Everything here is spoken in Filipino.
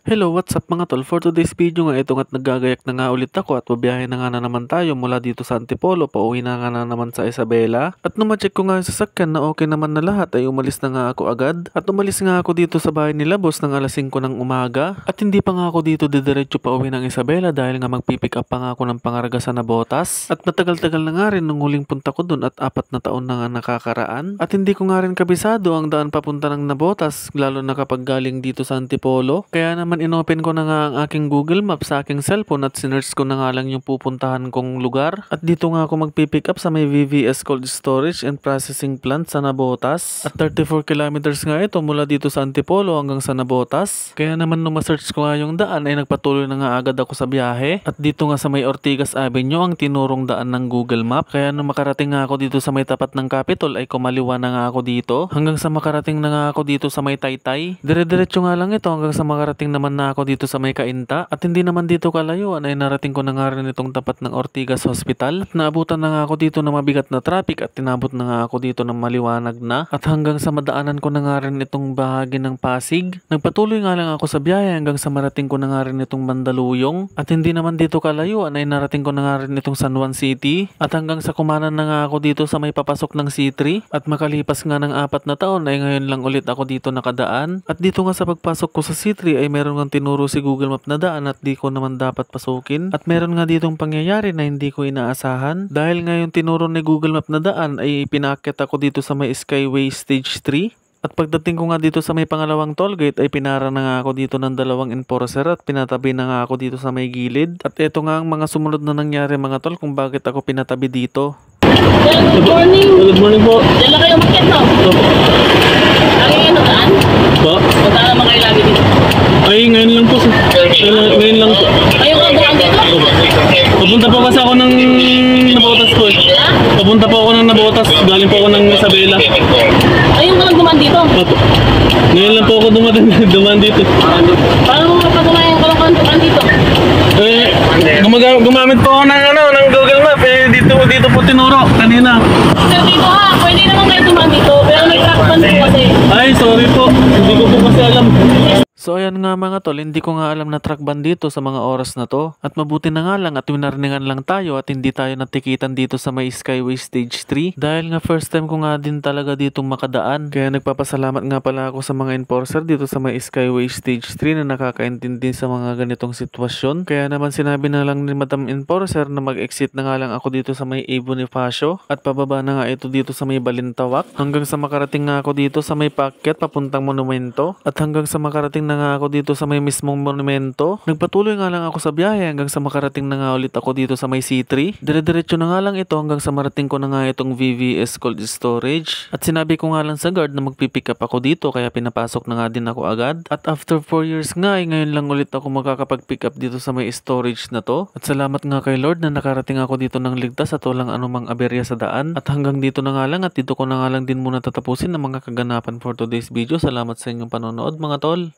Hello, what's up mga tol? For today's video nga ito nga't naggagayak na nga ulit ako at babiyahe na nga na naman tayo mula dito sa Antipolo, pauwi na nga na naman sa Isabela. At nung ma-check ko nga yung sasakyan na okay naman na lahat ay umalis na nga ako agad. At umalis nga ako dito sa bahay nila boss ng alas 5 ng umaga. At hindi pa nga ako dito didiretso pauwi ng Isabela dahil nga magpipick up pa nga ako ng Pangarga sa Navotas. At matagal-tagal na nga rin nung huling punta ko dun at 4 na taon na nga nakakaraan. At hindi ko nga rin kabisado ang daan papunta ng Navotas lalo na kapag galing dito sa Antipolo. Kaya naman inopen ko na nga ang aking Google Maps sa aking cellphone at sinearch ko na nga lang yung pupuntahan kong lugar. At dito nga ako magpipick up sa may VVS Cold Storage and Processing Plant sa Navotas. At 34 kilometers nga ito mula dito sa Antipolo hanggang sa Navotas. Kaya naman nung ma-search ko nga yung daan ay nagpatuloy na nga agad ako sa biyahe. At dito nga sa may Ortigas Avenue ang tinurong daan ng Google Map. Kaya nung makarating nga ako dito sa may tapat ng Capitol ay kumaliwa na nga ako dito. Hanggang sa makarating na nga ako dito sa may Taytay. Dire-diretso nga lang ito hanggang sa makarating naman na ako dito sa may Kainta at hindi naman dito kalayuan ay narating ko na nga rin itong tapat ng Ortigas Hospital at naabutan na nga ako dito ng mabigat na traffic at tinabot na nga ako dito ng maliwanag na at hanggang sa madaanan ko na nga rin itong bahagi ng Pasig. Nagpatuloy nga lang ako sa biyahe hanggang sa marating ko na nga rin itong Mandaluyong at hindi naman dito kalayuan ay narating ko na nga rin itong San Juan City at hanggang sa kumanan na nga ako dito sa may papasok ng C3 at makalipas nga ng 4 na taon ay ngayon lang ulit ako dito nakadaan at dito nga sa pagpasok ko sa C3 ay meron nga tinuro si Google Map na daan at di ko naman dapat pasukin at meron nga ditong pangyayari na hindi ko inaasahan dahil ngayon tinuro ni Google Map na daan ay pinaakyat ako dito sa may Skyway Stage 3 at pagdating ko nga dito sa may pangalawang tollgate ay pinara na nga ako dito ng dalawang enforcer at pinatabi na nga ako dito sa may gilid at ito nga ang mga sumunod na nangyari mga tol kung bakit ako pinatabi dito. Good morning. Good morning po. Diyan lang kayo makit, no? Lagi kayo nagaan? Po? Magkala naman kayo lagi dito? Ay ngayon lang po. Ngayon lang po. Ayun ka buwan dito? Papunta po kasi ako ng Navotas po eh. Ha? Papunta po ako ng Navotas, galing po ako ng Isabela. Ayun ka lang duman dito? Opo. Ngayon lang po ako dumaan dito. Paano mo mapatunayan ka lang kantukan dito? Eh, gumamit po ako ng Google Map eh, dito po tinuro kanina. Sir, dito ha, pwede naman kayo duman dito, pero may track ban po kasi. Ay, sorry po. Hindi ko po kasi alam. So ayan nga mga tol, hindi ko nga alam na truck ban dito sa mga oras na to. At mabuti na nga lang at winarningan lang tayo at hindi tayo natikitan dito sa may Skyway Stage 3. Dahil nga first time ko nga din talaga ditong makadaan. Kaya nagpapasalamat nga pala ako sa mga enforcer dito sa may Skyway Stage 3 na nakakaintindi sa mga ganitong sitwasyon. Kaya naman sinabi na lang ni Madam Enforcer na mag-exit na nga lang ako dito sa may A. Bonifacio. At pababa na nga ito dito sa may Balintawak. Hanggang sa makarating nga ako dito sa may Paakyat papuntang Monumento. At hanggang sa makarating na nga ako dito sa may mismong monumento. Nagpatuloy nga lang ako sa biyahe hanggang sa makarating na nga ulit ako dito sa may C3. Dire-diretso na nga lang ito hanggang sa marating ko na nga itong VVS Cold Storage. At sinabi ko nga lang sa guard na magpipick up ako dito kaya pinapasok na nga din ako agad. At after 4 years nga ay ngayon lang ulit ako makakapag-pick up dito sa may storage na to. At salamat nga kay Lord na nakarating ako dito ng ligtas at walang anumang aberya sa daan. At hanggang dito na nga lang at dito ko na nga lang din muna tatapusin ang mga kaganapan for today's video. Salamat sa inyong panonood mga tol.